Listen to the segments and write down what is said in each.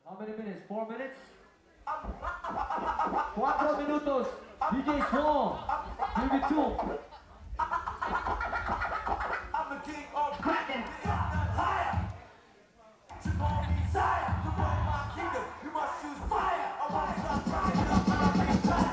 How many minutes? 4 minutes? 4 minutos. DJ Swarm. Give it to him. I'm the king of cracking. Higher. To call me sire. To run my kingdom, you must choose fire. I won't stop rocking up my big time.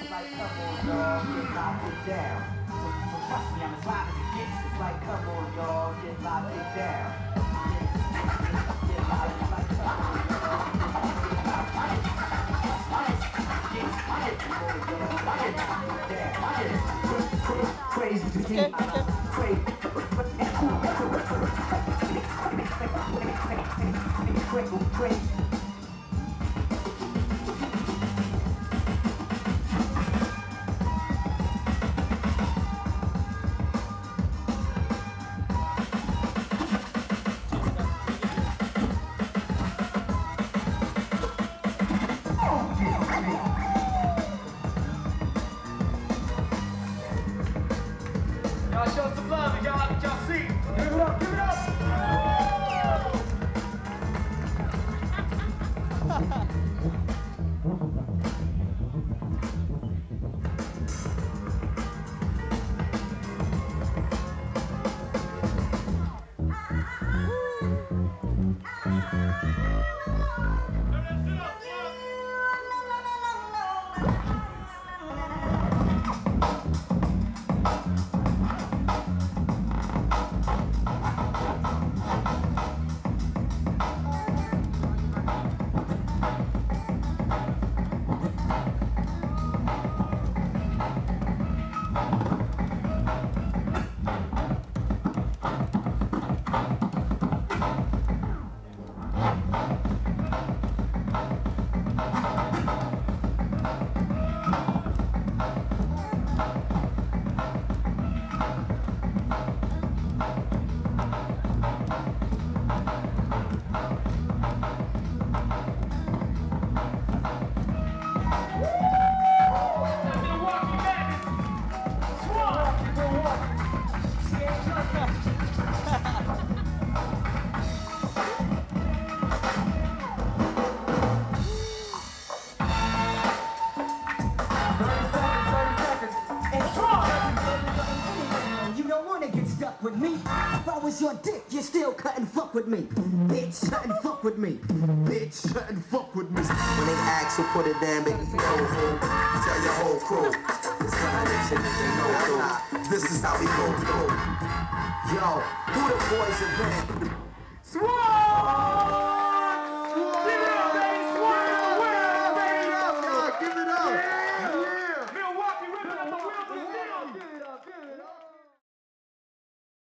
Like, come on, y'all, get locked it down. So trust me, I'm as live as it gets. It's like, come on, y'all, get locked it down. Crazy to keep crazy. Y'all show some love and y'all see. Give it up, give it up. With me, if I was your dick, you still couldn't fuck with me. Bitch, couldn't fuck with me. Bitch, couldn't fuck with me. When they ask who put it down, baby, you know who. Tell your whole crew. This kind of shit they know. This is how we go. Yo, who the boys invented?